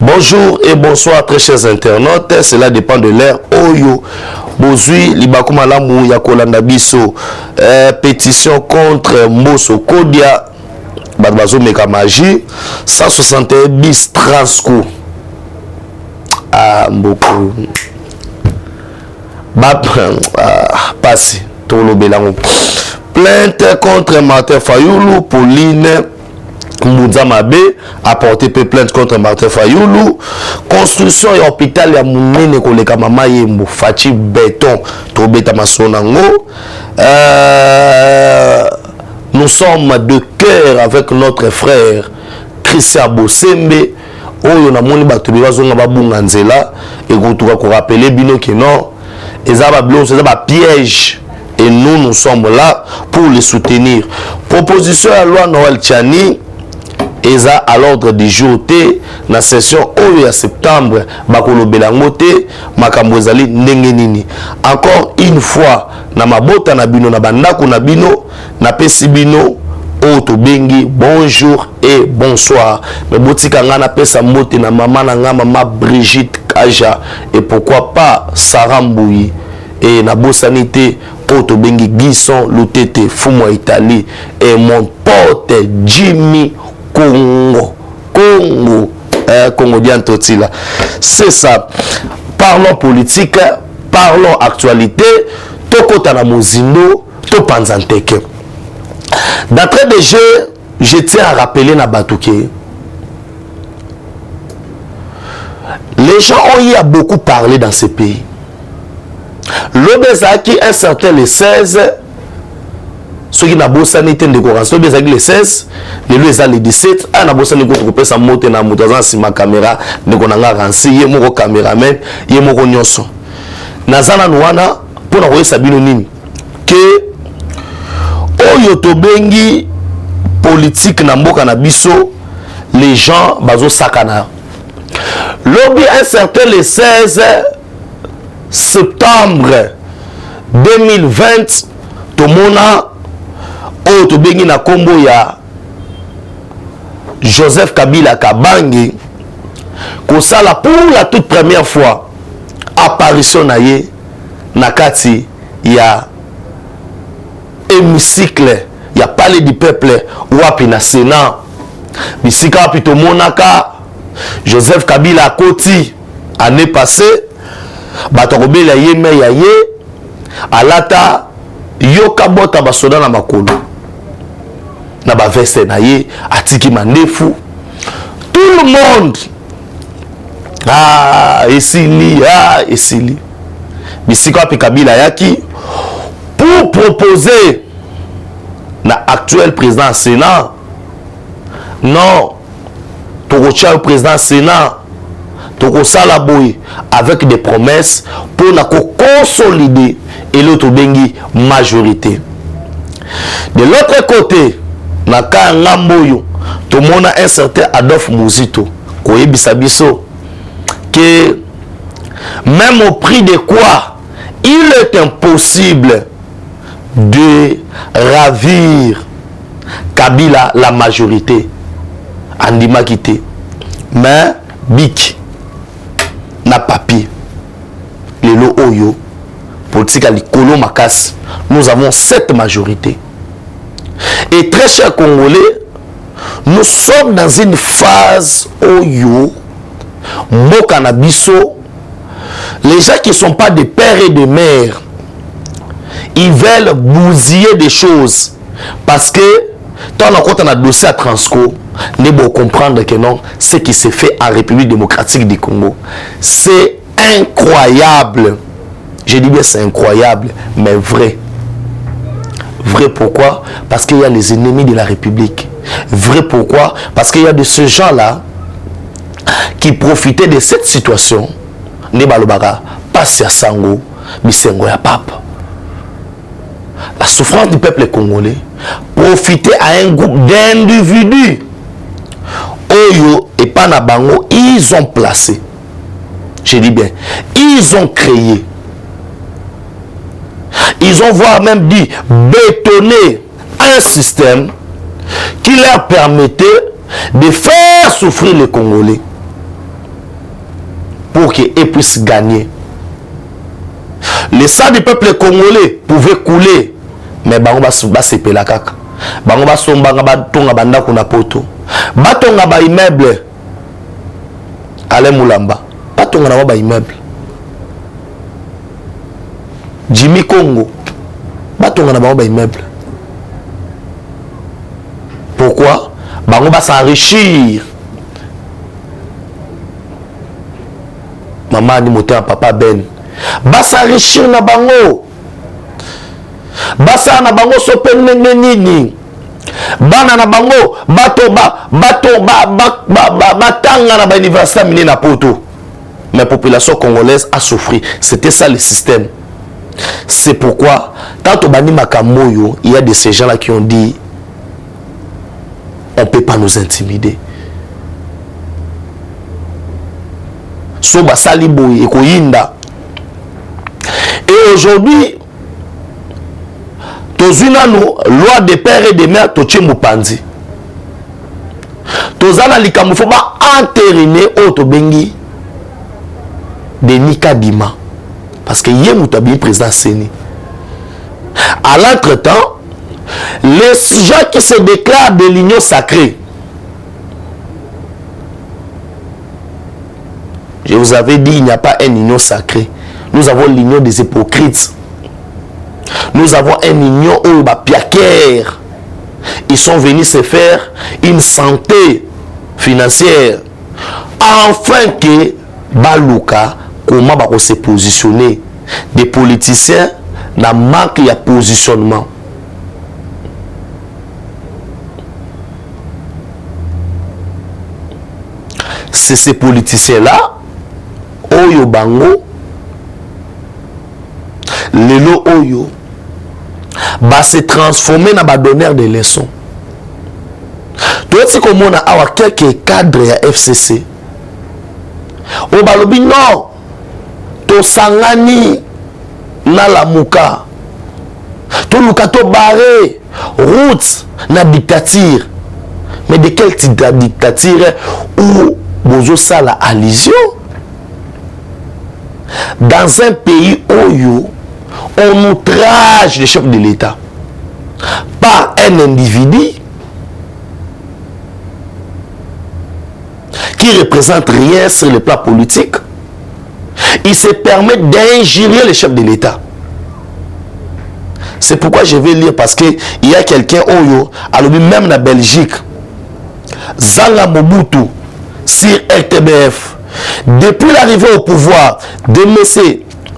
Bonjour et bonsoir très chers internautes, cela dépend de l'ère Oyo. Bozui, Libakuma Lamou, Yakolanda Biso, pétition contre Mbosso Kodia, Badbazo Meka Magie, 161 bis Transco. Ah, beaucoup. Passé, Tolo Belango. Plainte contre Martin Fayoulou, Pauline Moudzamabe a porté plainte contre Martin Fayoulou. Construction et hôpital ya Mounene Koleka Mama Yembo Fachi Béton Tobeta Masonango. Nous sommes de cœur avec notre frère Christian Bossembe. Oyo na moni bato bazonga babunga nzela et kotuka ko rappeler bino que non ezaba blon ezaba piège et nous sommes là pour les soutenir. Proposition à loi Noël Tchani eza à l'ordre du jour té na session oyo ya septembre bakolo belango té makambo ezali ndenge nini. Encore une fois na mabota na bino na bandako na bino na pesi bino Oto bengi bonjour et bonsoir. Mais botika ngana pesa mote na maman na nga mama Brigitte Kaja et pourquoi pas Sarah Mbouyi et na bosanité Oto bengi Guisson Lutete Fumo Italie et mon pote Jimmy Congo Congo Diantotila. C'est ça. Parlons politique, parlons actualité. Tokota na mozindo, to panzanteke. D'entrée de jeu, je tiens à rappeler Nabatouké. Les gens ont y a beaucoup parlé dans ce pays. L'Obezaki, un certain les 16, ceux qui n'ont pas sanité de décoration, l'Obezaki les 16, les Louisa les 17, un n'a pas sanité de couper sa moto na moutazan si ma caméra, ne connaît ranci, yé mon caméraman, yé mon nyonso. Nazana nouana, pour envoyer Sabino Nini, que Oyo tobengi politique na mboka na biso, les gens bazo sakana. Lobby un certain le 16 septembre 2020, tomona Oyo tobengi na kombo ya Joseph Kabila Kabange kosala pour la toute première fois apparition na ye na kati ya hémicycle, il y a parlé du peuple wapi na Sénat. Bisika wapi to monaka Joseph Kabila Koti année passée batokobela yeme ya ye alata yoka bota basoda na makolo na ba veste na ye atiki mandefu tout le monde esili bisika wapi Kabila yaki pour proposer na actuel président Sénat. Non, Tokocha le président Sénat, Toko Salaboy avec des promesses pour consolider et l'autre bengi majorité. De l'autre côté, na ka ngamboyo, tout le monde a un certain Adolphe Mouzito, Koyebisabiso, que même au prix de quoi il est impossible de ravir Kabila la majorité Andima quitté mais Bik na papier les lo oyo politique à l'icolo makas nous avons cette majorité et très chers Congolais nous sommes dans une phase oyo mboka na biso les gens qui ne sont pas des pères et des mères ils veulent bousiller des choses parce que quand on a dossier à Transco, nous devons comprendre que non, ce qui se fait en République démocratique du Congo, c'est incroyable. Je dis bien c'est incroyable, mais vrai. Vrai pourquoi? Parce qu'il y a les ennemis de la République. Vrai pourquoi? Parce qu'il y a de ces gens-là qui profitaient de cette situation. Nebalobara, passe à Sango, Bisengo ya Pape. La souffrance du peuple congolais, profiter à un groupe d'individus. Oyo et Panabango, ils ont placé. Je dis bien, ils ont créé. Ils ont voire même dit bétonner un système qui leur permettait de faire souffrir les Congolais. pour qu'ils puissent gagner. Le sang du peuple congolais pouvait couler, mais bango ba sepela kaka. Bango ba sombanga ba tonga banda kuna poto. Ba tonga ba immeuble. Ale Mulamba. Ba tonga na ba immeuble. Jimmy Congo. Ba tonga na ba immeuble. Pourquoi? Bango ba s'enrichir. Maman ni moteur papa Ben. Ba s'enrichir na bango. Basa na bango sopene nini. Bana na bango batanga na ba université mine na poto. Mais la population congolaise a souffert. C'était ça le système. C'est pourquoi tant au bani makamoyo, il y a de ces gens là qui ont dit on ne peut pas nous intimider. So basali boy ekoyinda. Et aujourd'hui tozuna no loi de père et de mère totie mopanzi. Tozana likambo fo ba entériner auto bengi Denis Kadima parce que yé mutabi président Seni. À l'entretemps, les gens qui se déclarent de l'union sacrée, je vous avais dit, il n'y a pas une union sacrée. Nous avons l'union des hypocrites. Nous avons une union où piaquer. Ils sont venus se faire une santé financière. Enfin que Baluka, comment va se positionner? Des politiciens n'a manque de positionnement. C'est ces politiciens-là, Oyo Bango, Lelo Oyo, va se transformer dans un donneur de leçons. Tout ce qu'on a quelques cadres à FCC. Au balobi non, to sangani na la muka, to luka to barré route na dictature. Mais de quel type de dictature où bozo ça la allusion? Dans un pays où on outrage le chef de l'État par un individu qui représente rien sur le plan politique, il se permet d'injurier le chef de l'État. C'est pourquoi je vais lire, parce qu'il y a quelqu'un, même en Belgique, Zanga Mobutu, sur RTBF, depuis l'arrivée au pouvoir de M.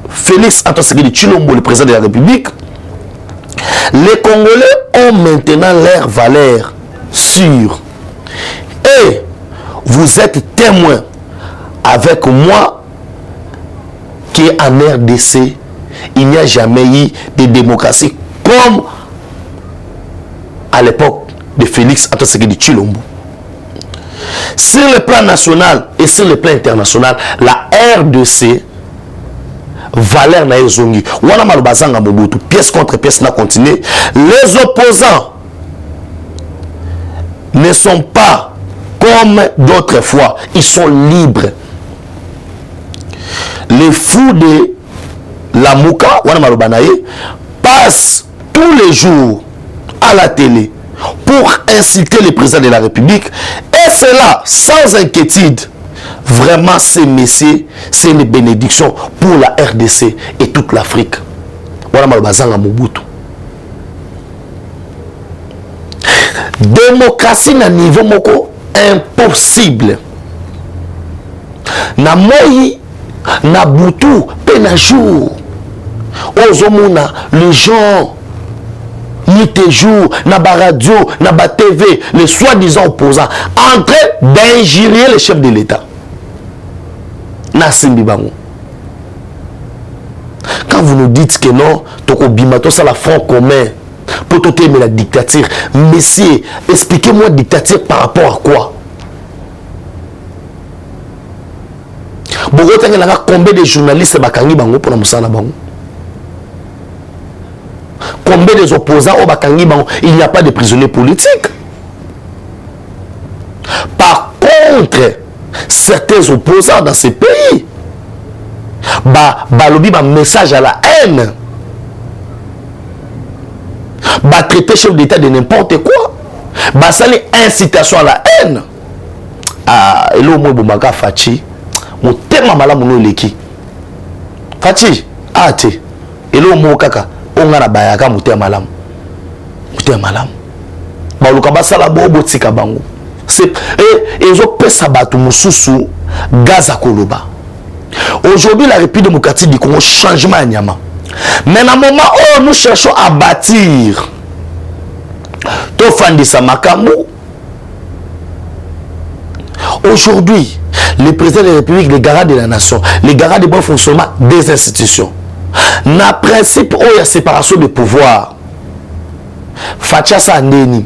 Félix Antoine Tshisekedi Tshilombo, le président de la République, les Congolais ont maintenant leur valeur sûre. Et vous êtes témoin avec moi qu'en RDC, il n'y a jamais eu de démocratie comme à l'époque de Félix Antoine Tshisekedi Tshilombo. Sur le plan national et sur le plan international, la RDC valeur na ezongi. Wana malobazanga Mobutu, pièce contre pièce na continuer. Les opposants ne sont pas comme d'autres fois, ils sont libres. Les fous de la Mouka, wana malobanaye, passent tous les jours à la télé pour inciter le président de la République, et cela sans inquiétude. Vraiment, ces messieurs, c'est une bénédiction pour la RDC et toute l'Afrique. Voilà malobazanga Mobutu. Démocratie na niveau moko impossible. Na moi, na butu, pe na jour. Ozomuna, les gens, ni tes jours, na ba radio, na ba TV, les soi-disant opposants, en train d'injurier le chef de l'État. Nassimbi Bango. Quand vous nous dites que non, Toko Bimato, ça la front commun pour tout aimer la dictature, messieurs, expliquez-moi dictature par rapport à quoi? Combien de journalistes bakangi bango pour la Moussana Bango? Combien des opposants au bakangi bango? Il n'y a pas de prisonniers politiques. Par contre, certains opposants dans ces pays balobi ba message à la haine, ba traiter chef d'état de n'importe quoi, ba sali incitation à la haine. Ah, elo mo bomaka Fachi, mo tema malamu no leki. Fachi, ate. Elo mo kaka, onga na bayaka mo tema malamu. Mo tema malamu. Ba luka ba sala bobo tika bango. C'est ezo pesa batu mususu gaza koloba. Aujourd'hui la République démocratique du Congo changement à Nyama. Mais dans le moment où nous cherchons à bâtir Tofandisa Makambu, aujourd'hui, le président de la République, les garants de la nation, les garants du bon fonctionnement des institutions, na principe où il y a séparation de pouvoir, Fachasa Ndeni,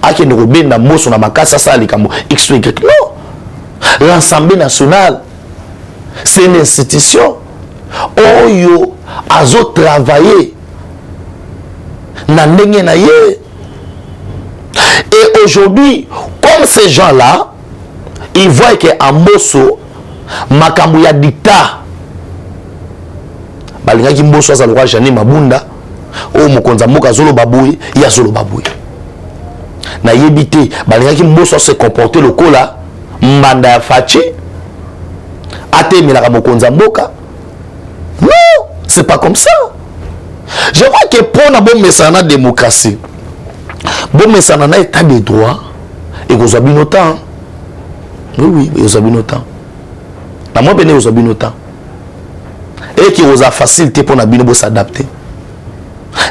Ake Nurobenda Moso na Makasa Salikamo, XY, non. L'Assemblée nationale, c'est une institution où yo azo travailler na ndenge na ye. Et aujourd'hui, comme ces gens-là, ils voient qu'en Mosso, makambu ya dictat, balinga ki Mosso sa lokwa Jani Mabunda, o mokonza mboka zolo baboué, ya zolo baboué. Na yebite, balinga ki Mosso se comporter le kola, mbanda ya Fachi, ate milaka mokonza mboka. Non, c'est pas comme ça. Je vois que pour na bon message na démocratie, bon message na état de droit, et que vous avez notant. Oui, vous avez notant. Na moi bene vous avez notant. Et qui vous a facilité pour na bino s'adapter.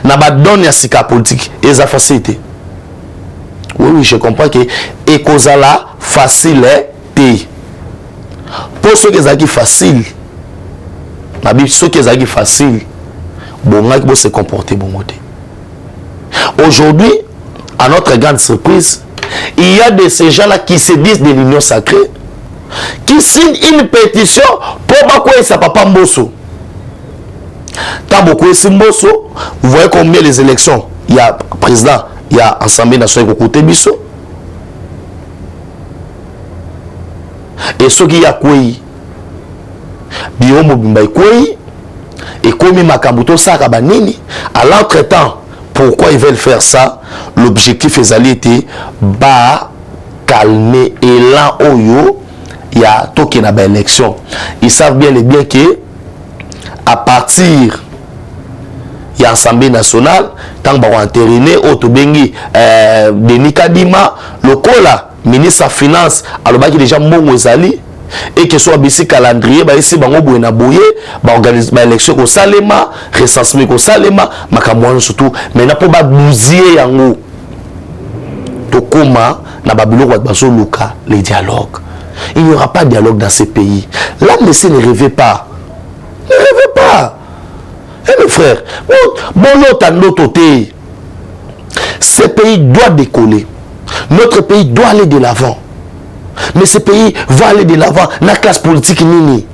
Na ba donne ya sika politique, et ça facilité. Oui, je comprends que et cause la facilité. Pour ceux qui sont facile, la Bible, ceux qui sont facile, bon, on se comporter bon côté. Aujourd'hui, à notre grande surprise, il y a de ces gens-là qui se disent de l'union sacrée, qui signent une pétition pour Bakoye sa papa Mbosso. Tant beaucoup de Mbosso, vous voyez combien les élections, il y a président, il y a Assemblée nationale côté Bisso. Et ce qui y a quoi, Biomo Bimba Kouy, et comme Makabuto Sakabanini, à l'entretemps, pourquoi ils veulent faire ça? L'objectif est été bas, calmer, et là, Oyo, il y a tout qui n'a pas élection. Ils savent bien les bien que, à partir, il y a l'Assemblée nationale, tant qu'on a entériné, Otobengi, Denis Kadima, le Kola, ministre des Finances, alors qu'il y a déjà Mongo Ezali, et que soit ici calendrier, bah ici bango bouna bouye, bah organise bah élection au Salema, recensement au Salema, makamouan surtout, mais n'a pas bah bousiller yango. Tokoma na babilo wa baso luka les dialogues. Il n'y aura pas de dialogue dans ces pays. Là, monsieur, ne rêvez pas. Ne rêvez pas. Eh mes frères, bon l'autre côté, ce pays doit décoller. Notre pays doit aller de l'avant. Mais ce pays va aller de l'avant. La classe politique nini.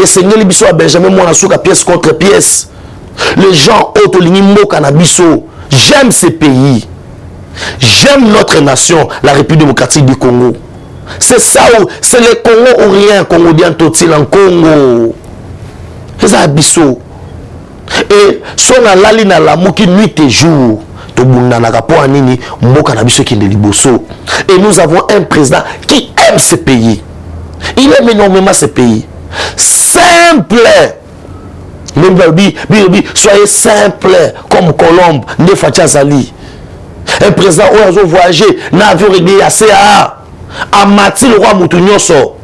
Et Seigneur Libiso à Benjamin Mouanasouka pièce contre pièce. Les gens autolinimo cannabiso. J'aime ce pays. J'aime notre nation, la République démocratique du Congo. C'est ça où c'est le Congo ou rien, Congolien totil en Congo. C'est ça biso. Et son alali na l'amour qui nuit et jour. Et nous avons un président qui aime ce pays. Il aime énormément ce pays. Simple. Soyez simple comme Colombe, Nefatia Zali. Un président où ils ont voyagé, n'avions réglé à CA. Amati le roi Moutounioso.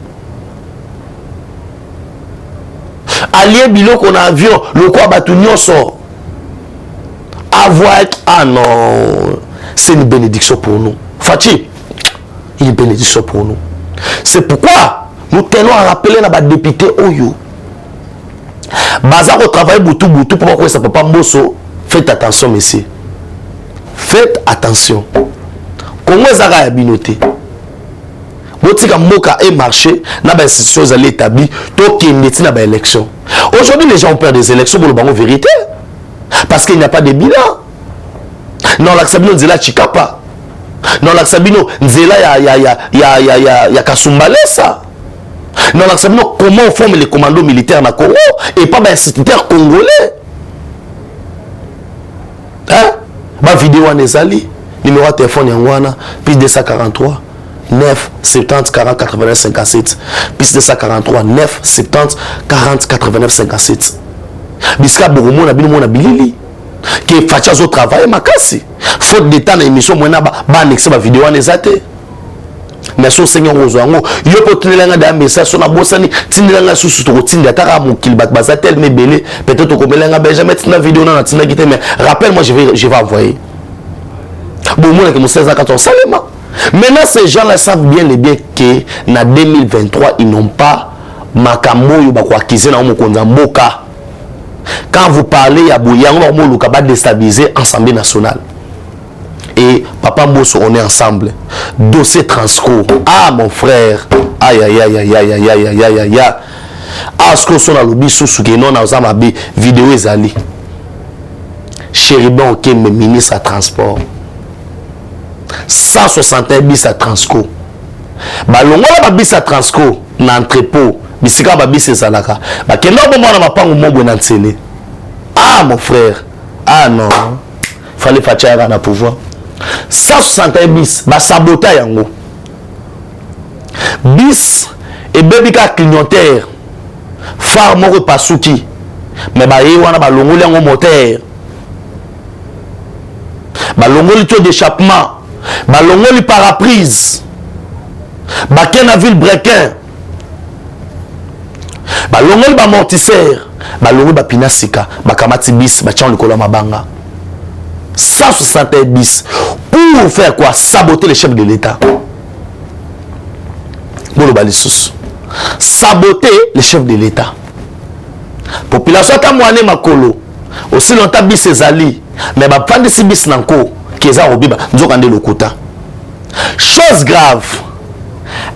Allié Bilo qu'on a avion, le roi Batounioso. Avoir, ah non, c'est une bénédiction pour nous. Fachi, une bénédiction pour nous. C'est pourquoi nous tenons à rappeler à député Oyo. Bazar au travail boutou boutou pour que ça peut pas Mbosso. Faites attention, messieurs. Faites attention. Comment ça va binoter? Botika Moka est marché, n'a pas institution à l'établi, tout qui est na ba élection. Aujourd'hui, les gens ont peur des élections pour le banc vérité. Parce qu'il n'y a pas de bilan. Non, l'Aksabino Nzela Chikapa. Non, l'Aksabino Nzela ya Kasumbalesa. Non, comment on forme les commandos militaires na Congo et pas les instituteurs congolais. Hein? Ma vidéo en ezali, numéro de téléphone yangwana, plus 243 9 70 40 89 57. Plus 243 9 70 40 89 57. Biska Boromo na bino na bilili. Qui facha zo travail makasi. Faute d'état na émission moi na ba annexer ma vidéo en ezate. Mais son Seigneur Rosango, yo ko tinelanga da message so na bosani, tinelanga susu to tinda taka mokili bat bazatel me belé, peut-être ko melenga Benjamin tina vidéo na tina kité mais rappelle-moi je vais envoyer. Bon moi que mon 16 ans 14 salema. Maintenant ces gens-là savent bien et bien que na 2023 ils n'ont pas makambo yo ba ko accuser na mokonza mboka. Quand vous parlez à Bouyango mo luka ba déstabiliser l'Assemblée nationale. Et Papa Mbosso, on est ensemble. Dossier Transco. Ah mon frère. Aïe aïe aïe aïe aïe aïe aïe aïe aïe aïe. Ah ce que son a lobby sous que non a ma vidéo ezali. Chéribon ok me ministre à transport. 161 bis à Transco. Balongo la bis à Transco na entrepôt. Bisika ba bis ezalaka. Ba kendo bo mona mapango mo bona ntene. Ah mon frère. Ah non. Fallait faire un pouvoir. 161 bis, ba sabota yango. Bis et bébika clignoteur. Phare moko pasuki. Mais ba ye wana ba longoli yango moteur. Ba longoli taux d'échappement. Ba longoli paraprise. Ba kena ville brequin. Ba longoli ba amortisseur. Ba longoli ba pinasika. Ba kamati bis ba tchan likolo mabanga. 161 bis pour faire quoi? Saboter les chefs de l'État. Saboter les chefs de l'État. Population Tamouane Makolo aussi longtemps bis ezali mais ba prendre si bis nanko keza obiba nzokande lokuta. Chose grave,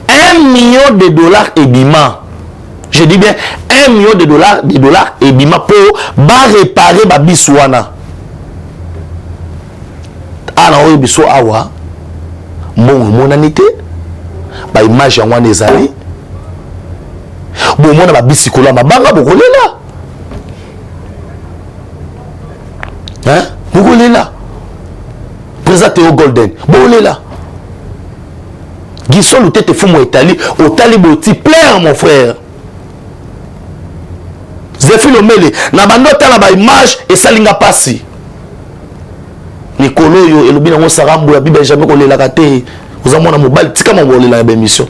1 million de dollars ebima. Je dis bien 1 million de dollars ebima pour réparer ba bis wana. Na oyo biso awa mbongo monanité ba image ya wana ezali bo mona ba bisikola mabanga bokolela hein bokolela présenté au golden bokolela giso lu tete fumo Italie otali boti plein mon frère Zefilomele na bando tala ba image esalinga pasi Nikolo yo elobi na sarambo ya bibe jamais kolela kate ozamona mobile tika mo bolela ya émission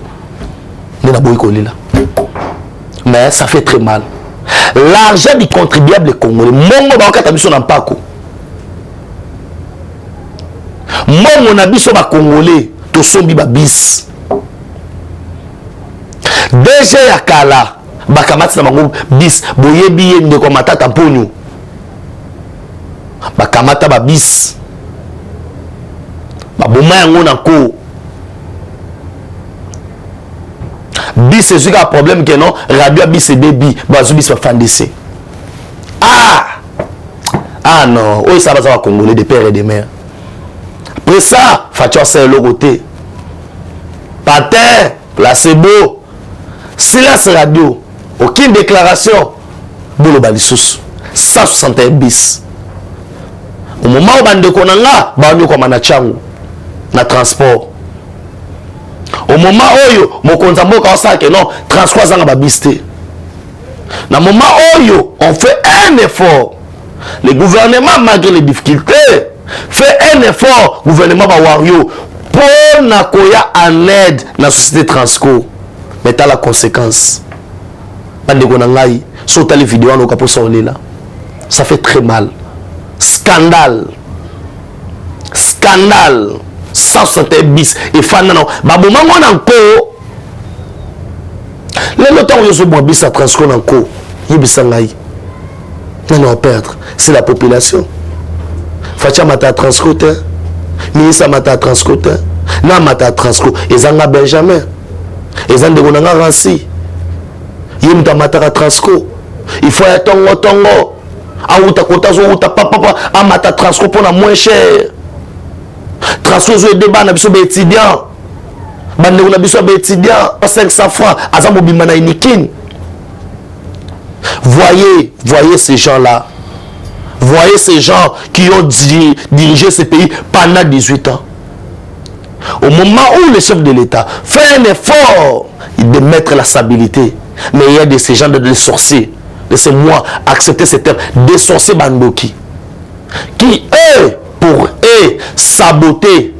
ndena boyi kolela mais ça fait très mal l'argent du contribuable congolais mongo ba kata biso na mpako mongo na biso ba congolais to sombi ba bis déjà ya kala bakamati na bango bis boyebi ye ndeko matata mponyo bakamata ba bis baboma yango na ko bis c'est un problème que non radio bis et débit bazo bis fandese ah non oui ça va congolais de père et de mère après ça fatua c'est le côté patin placebo silence radio aucune déclaration bolo balisous 161 bis au moment où bande konanga ba nyo kwa manachangu na transport au moment oyo mokonza mboka osaka non transport zanga babiste na moment oyo on fait un effort le gouvernement malgré les difficultés fait un effort gouvernement ba wario pour na koya en aide na société Transco mais t'as la conséquence bande konangai sauter les vidéos en okapo solela ça fait très mal scandale 161 bis et fan non baboma ngona nko le temps où je bois bis à Transco nko yebisa ngai non perdre c'est la population facha mata Transco te ministre mata Transco te na mata Transco ezanga Benjamin ezande konanga ransi yimta mata Transco il faut être tongo auta kotazo uta papa amata Transco pour la moins cher Transco zo débat na biso ba étudiant bande on a besoin d'étudiants à 500 francs azambo bimana inikini. Voyez ces gens-là. Voyez ces gens qui ont dirigé ce pays pendant 18 ans. Au moment où le chef de l'État fait un effort de mettre la stabilité, mais il y a de ces gens de sorciers, laissez-moi accepter ce terme, des sorciers bandoki, qui eux, pour eux, saboter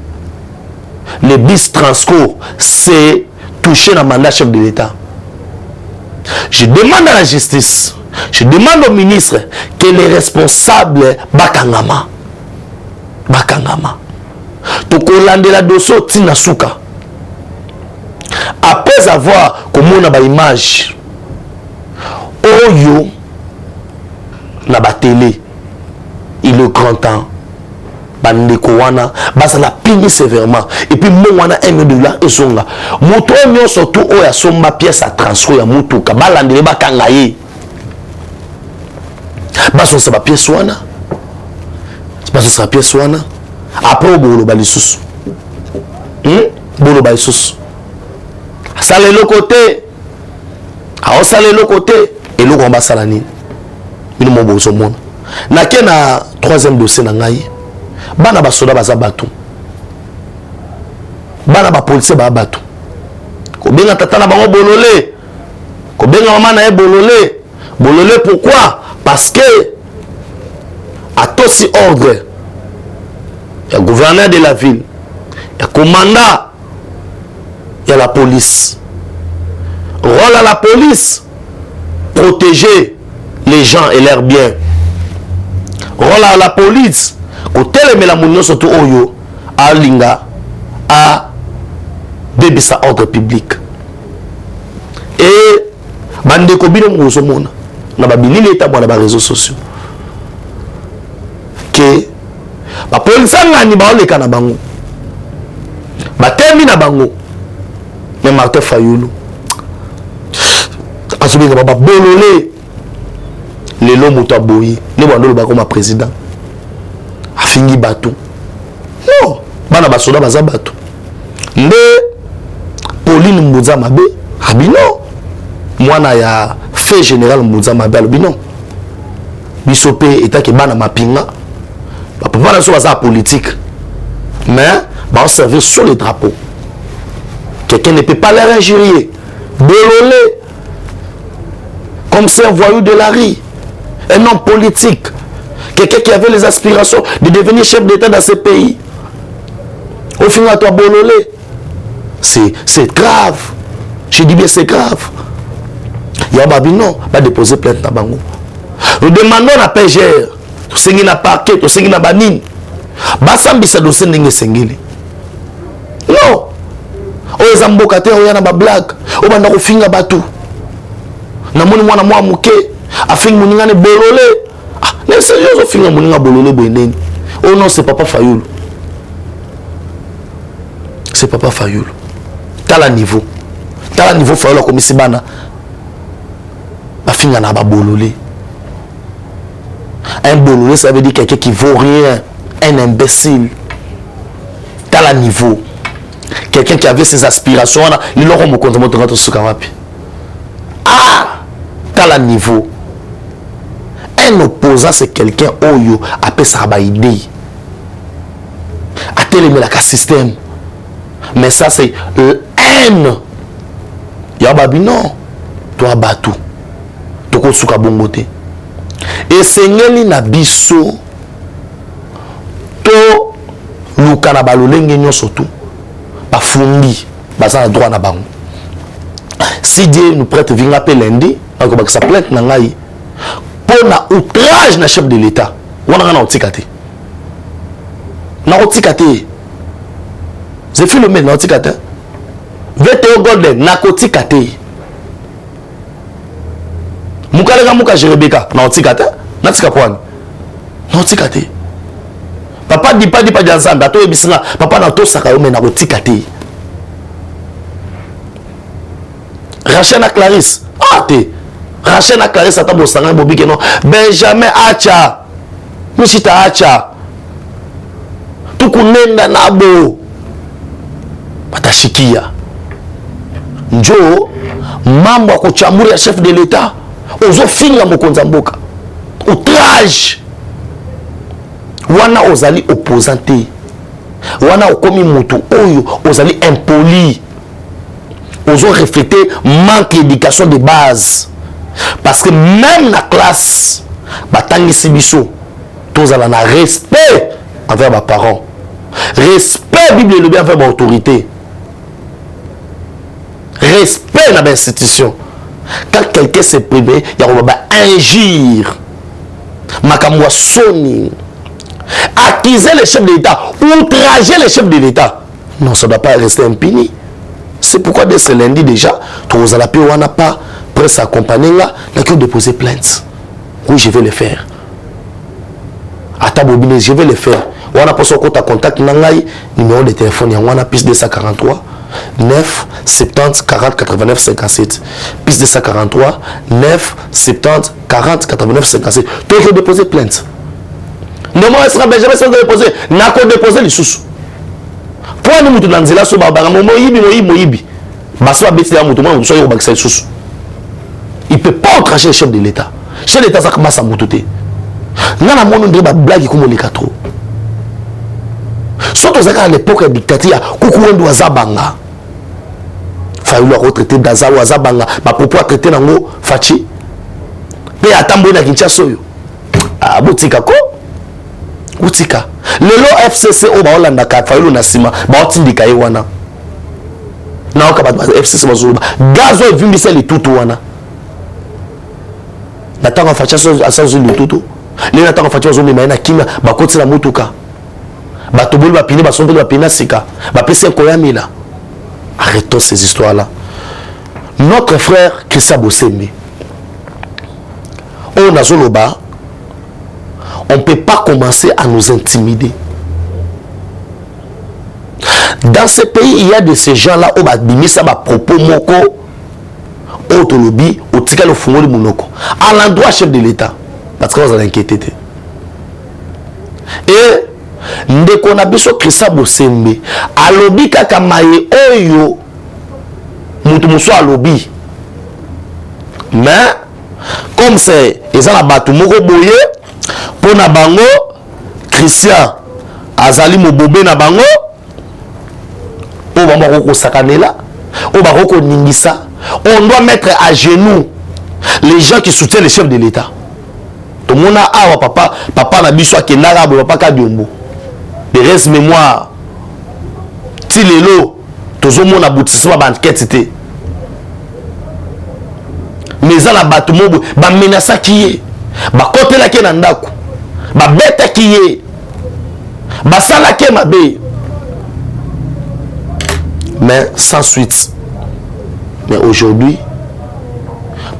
les bis transcours, c'est toucher le mandat chef de l'État. Je demande à la justice, je demande au ministre que les responsables bakangama. Tokolande la dosso tina suka. Après avoir comme ba image oyo na ba télé, il est grand temps bandeko wana basa la pini sévèrement et puis mon wana $1 million ezonga moto nyo surtout oya somba pièce à transfert ya mutuka balandele bakanga ye baso sa ba pièce wana après bolo balisusu bolo balisusu sale le côté a sale le côté et le combat salani mino mo bozo mona na kena troisième dossier na ngai bana ba soda baza batu bana ba policier ba batu ko benga tata na bango bololé ko benga mama na e bololé pourquoi parce que à tout si ordre il y a gouverneur de la ville, il y a commandant, il y a la police. Rôle à la police, protéger les gens et leurs biens. Rôle à la police, côté les mélamounions surtout Oyo, à Linga, à Bébissa ordre public. Et bande kobino mouzo mona, na babini l'état dans les réseaux sociaux. Que ba polisa ngani ba oleka na bango ba temi na bango mais Martin Fayulu asobenga ba bololé lelo moto aboyi ne bandolo ba comme président afingi bato non bana basoda baza bato nde Pauline Mbouza Mabe abino mwana ya fait général Mbouza Mabe albino bisope etake bana mapinga papa na so baza politique mais va servir sur les drapeaux. Quelqu'un ne peut pas leur injurier, bololé comme c'est un voyou de la rue, un homme politique, quelqu'un qui avait les aspirations de devenir chef d'État dans ce pays. Au final, toi bololé, c'est grave. Je dis bien c'est grave. Il y a Babi non, va déposer plainte à Bango. Nous demandons à PGR. Sengi na parquet, to sengi na banine. Basambisa dossier ndenge sengeli. Non. O ezamboka te o yana ba blague. O banda ko finga batu. Na moni mwana mwa muke, afingi muninga ne bololé. Ah, ne sérieux finga muninga bololé boyeneni. Oh non, c'est papa Fayulu. C'est papa Fayulu. Tala niveau Fayulu comme si bana. Ba finga na ba bololé. Un bololé, ça veut dire quelqu'un qui vaut rien, un imbécile. T'as le niveau. Quelqu'un qui avait ses aspirations, il aura mon compte de Sukarapi. Ah, t'as le niveau. Un opposant, c'est quelqu'un qui a fait sa idée. A télémé la système. Mais ça, c'est haine. Yababi, non. Toi, Batou. Toko Sukabongote. Et sengeli na biso to luka na balolenge nyonso tout bafundi baza na droit na bango. Si Dieu nous prête vinga pe lundi donc ça plainte na ngai pour na outrage na chef de l'État wana na otikate c'est Philomène na otikate VTO Golden na kotikate mukalega muka Rebecca na otikate na tika kwani na otikate papa di pa janzamba ato ebisinga papa na to saka yo mena otikate Rachel na Clarisse te Rachel na Clarisse ata bosanga bobike non Benjamin acha Mishita acha tukunenda nabo batashikia njo mambo ya kochambura ya chef de l'État ozofinga mokonzi mboka outrage wana ozali opposante wana okomi mutu oyo ozali impoli ozo refléter manque d'éducation de base parce que même la classe batangisi biso tozala na respect envers mes parents respect Bible et le bien envers mon autorité respect dans l'institution quand quelqu'un s'exprime il y a injure makamwa soni accuser les chefs de l'État outrager les chefs de l'État non ça ne doit pas rester impuni c'est pourquoi dès ce lundi déjà tous à la paix on n'a pas presse accompagner là qui ont déposé plainte oui je vais le faire à ta bobine je vais le faire on a pas son compte à contact nangai numéro de téléphone on a plus 243 9 70 40 89 57 plus 243 9 70 40 89 57 toi qui ont déposé plainte non moi sera jamais sans déposer n'a qu'à déposer les sous pour nous mutu dans nzela so babanga moyibi baso abeti ya mutu moi so yo bakisa sous il peut pas outrager le chef de l'État chef de l'État ça commence à mututer nana mono ndeba blague comme les quatre surtout à l'époque de dictature kuku ndo azabanga fallu retraiter d'Azawa azabanga ma propos traiter nango fachi pe atambo na Kinshasa yo ah botika ko utika lelo FCC o ba olanda ka fallu na sima ba otindika ye wana na okaba FCC bazuba gazo evimbisa le tutu wana na tanga fachi so asazo le tutu les natanga fachi bazo mema na kimia bakoti na mutuka batoboli bapine basombeli bapine sika bapesi koyamila. Arrêtons ces histoires là. Notre frère Christian Bosembe on a zoloba on ne peut pas commencer à nous intimider. Dans ce pays il y a de ces gens là où badimisa ba propos moko autolobi otika le fungoli munoko à l'endroit chef de l'État parce que vous allez inquiéter et ndeko na biso Christian Bosembe alobi kaka maye oyo mutu muso alobi mais comme c'est ezala batu moko boye pona bango Christian azali mobobe na bango o bamba ko sakanela o ba ko ningisa on doit mettre à genoux les gens qui soutiennent les chefs de l'État to mona awa papa na biso akendaka bo papa ka diombo de reste mémoire tilelo tozomo na boutissement banquette té mais za la batu mobo ba menasa kiye ba kotela ke na ndako ba beta kiye ba sala ke mabe mais sans suite. Mais aujourd'hui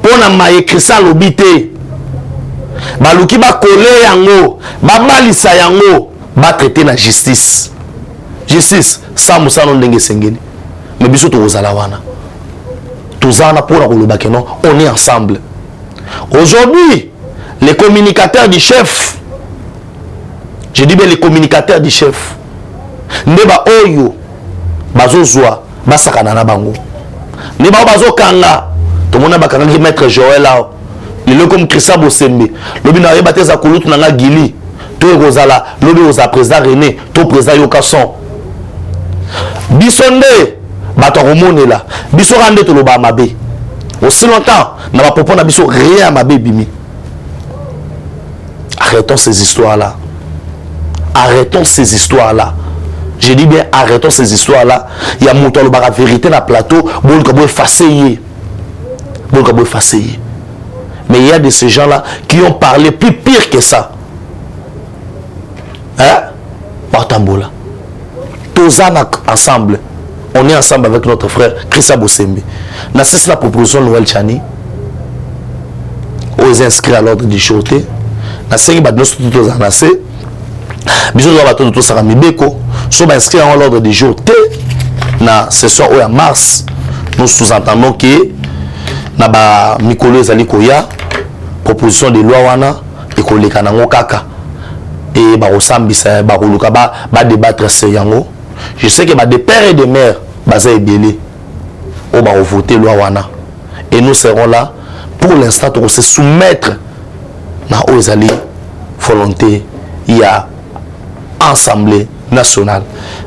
pour na maye Christian lobité ba luki ba kolé yango ba malisa yango ba traiter la justice sans musano ndenge sengeni mais biso to ozala wana tozana pour la ke non on est ensemble. Aujourd'hui les communicateurs du chef, je dis bien les communicateurs du chef ndeba oyo bazozwa basakana na bango ndeba bazokanga to mona bakanga ki maître Joël là le comme Christian Bosembe lobi na yeba teza kulutu na gili to kozala lobi oza président René to président Yokason bisonde bato romonela biso rande to loba mabe aussi longtemps na ba propos na biso rien mabe bimi. Arrêtons ces histoires là, arrêtons ces histoires là, je dis bien arrêtons ces histoires là. Il y a mon temps le bar vérité na plateau bon ka bo effacer mais il y a de ces gens là qui ont parlé plus pire que ça. Hein? Partambola. Tous ensemble. On est ensemble avec notre frère Christian Bosembe. Nous avons la proposition Noël Chani. Aux inscrits à l'ordre du jour. Nous avons tous annoncé. Nous avons tous inscrits à l'ordre du jour. Ce soir en mars, nous sous-entendons que na mikolo ezali koya proposition de loi wana ekoleka nango kaka et ba osambisa ba koluka ba débattre ce yango. Je sais que des pères et des mères baza ebele on va voter loi wana. Et nous serons là pour l'instant pour se soumettre à aux alliés volonté. Il y a Assemblée nationale.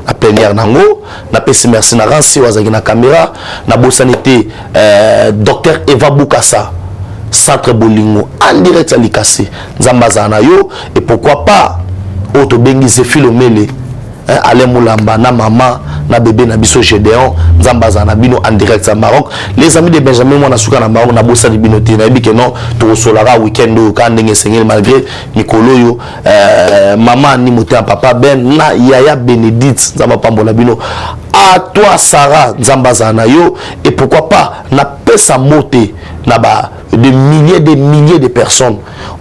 La plénière nango, na pesi merci na ransi wazaki na caméra, na bosanité docteur Eva Boukassa, centre Bolingo en direct à Likasi, Nzambazana yo et pourquoi pas auto bengi Philomele. Alain Moulamba, na maman, na bébé, na biso Gédéon, Nzambazana bino en direct à Maroc. Les amis de Benjamin, moi, na souka na Maroc, na bossa de binoté, na que non, to solara week-end, quand n'engé seigneur malgré Nicolo yo, maman ni moté en papa ben, na Yaya Bénédicte, Nzamba pambola bino. À toi Sarah, Nzambazana yo, et pourquoi pas, na pesa moté, na ba de milliers de personnes,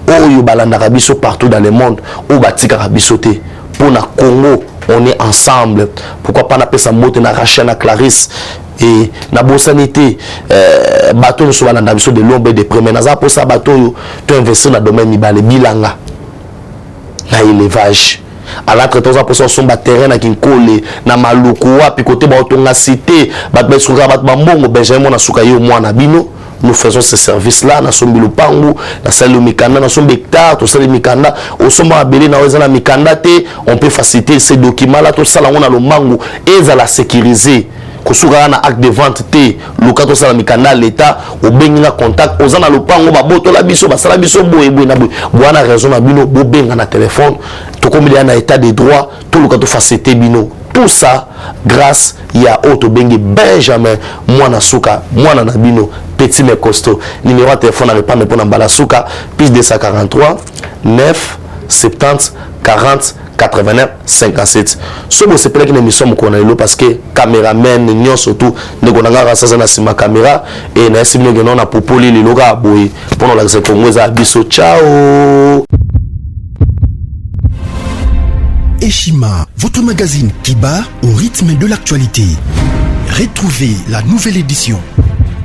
oh yo balanda rabiso partout dans le monde, oh batika rabisoté, pour na Congo. On est ensemble. Pourquoi pas n'appeler ça moto na Rachel, na Clarisse et na bosanité bateau nous sommes dans de l'ombre de premiers naza pour ça bateau tu investir dans domaine mibale bilanga na élevage à la traitance pour ça son terrain na kinkole na maluku wapi côté ba otonga cité ba besuka ba mbongo Benjamin na suka yo mwana bino. Nous faisons ce service-là, nous sommes le pangu, nous sommes le mikanda, nous sommes hectares, nous sommes le mikanda, nous sommes abélés, nous sommes mikanda, on peut faciliter ces documents-là, tout ça, on a le mangu, et ça la sécuriser. Kosuka na acte de vente te lokato sala mikanda l'état au benga contact aux ana lopango ba boto la biso ba sala biso boye boye na boye bwana raison na bino bo benga na téléphone to comme il y a un état de droit tout lokato faciliter bino tout ça grâce il y a auto bengi Benjamin mwana suka mwana na bino petit mais costaud numéro de téléphone à répondre pour na suka plus 243 9 70 40 89 57. Ce que c'est peut-être une émission qu'on a eu parce que caméraman n'y surtout nous on a ça na sima caméra et na sima que non na popoli les loga boy pendant la Congo za biso ciao. Eshima, votre magazine qui bat au rythme de l'actualité. Retrouvez la nouvelle édition.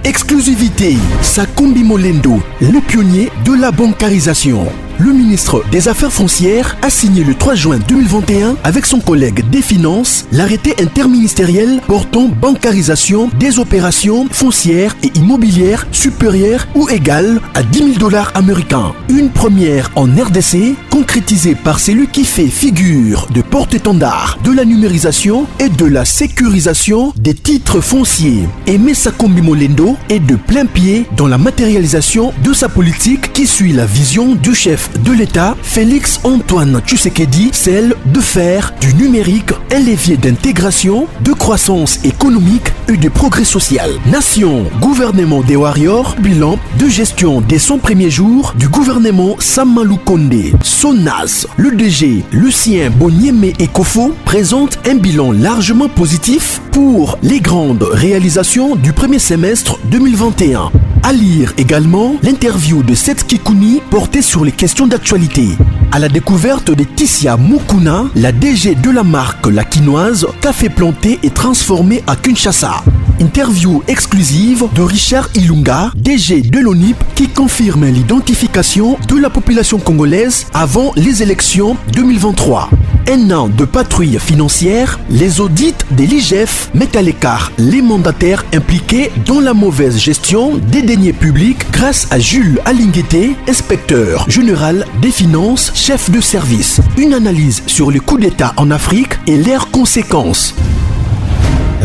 Exclusivité, Sakombi Molendo, le pionnier de la bancarisation. Le ministre des Affaires foncières a signé le 3 juin 2021 avec son collègue des Finances l'arrêté interministériel portant bancarisation des opérations foncières et immobilières supérieures ou égales à $10 000 américains. Une première en RDC concrétisée par celui qui fait figure de porte-étendard de la numérisation et de la sécurisation des titres fonciers. Aimé Sakombi Molendo est de plein pied dans la matérialisation de sa politique qui suit la vision du chef de l'État, Félix Antoine Tshisekedi, celle de faire du numérique un levier d'intégration, de croissance économique et de progrès social. Nation, gouvernement des warriors, bilan de gestion des 100 premiers jours du gouvernement Samalou Kondé. SONAS, le DG Lucien Boniemé Ekofo présente un bilan largement positif pour les grandes réalisations du premier semestre 2021. À lire également l'interview de Seth Kikouni portée sur les questions d'actualité. À la découverte de Tissia Mukuna, la DG de la marque La Quinoise, café planté et transformé à Kinshasa. Interview exclusive de Richard Ilunga, DG de l'ONIP, qui confirme l'identification de la population congolaise avant les élections 2023. Un an de patrouille financière, les audits de l'IGF mettent à l'écart les mandataires impliqués dans la mauvaise gestion des deniers publics grâce à Jules Alinguete, inspecteur général des finances, chef de service. Une analyse sur les coups d'État en Afrique et leurs conséquences.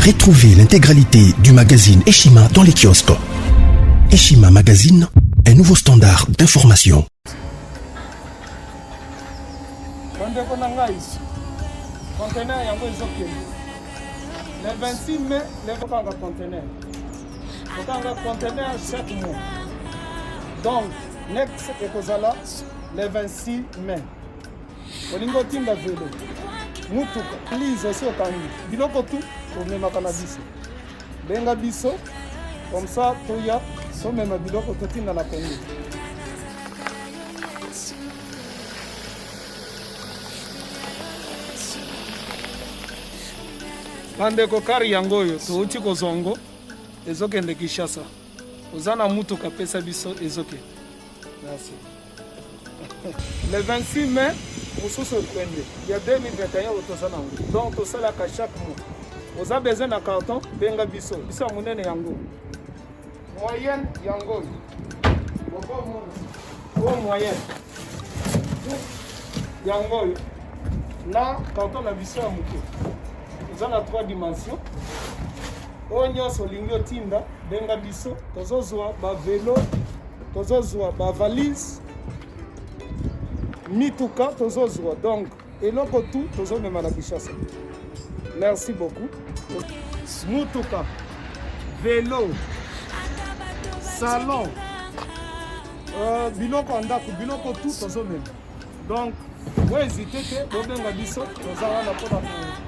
Retrouvez l'intégralité du magazine Eshima dans les kiosques. Eshima Magazine, un nouveau standard d'information. Le 26 mai, les conteneurs. Conteneur chaque mois. Donc, next ekozala le 26 mai. Olingo tinda velo. Mutuka. Please aussi okani. Biloko tu omemaka na biso. Benga biso. Comme ça, toya somema biloko totinda na Congo. Bandeko kari yango oyo touti kozongo ezokende Kinshasa. Ozana mutuka pesa biso ezoke. Merci. Le 26 mai, au sous-prendre, il y a 2021 au Tosana. Donc, tout ça là, chaque mois. oza besoin na carton benga biso biso ya monene yango moyenne yango oyo moyenne yango na carton na biso ya moke eza na 3 dimensions oyo nyonso olingi otinda benga biso tozozwa bavelo tozozwa bavalise mituka tozozwa donc eloko tu tozomema na Kinshasa. Merci beaucoup. Mutuka, vélo, salon, biloko andako, biloko tout tozomema. Donc, vous hésitez que vous venez à biso, nous allons la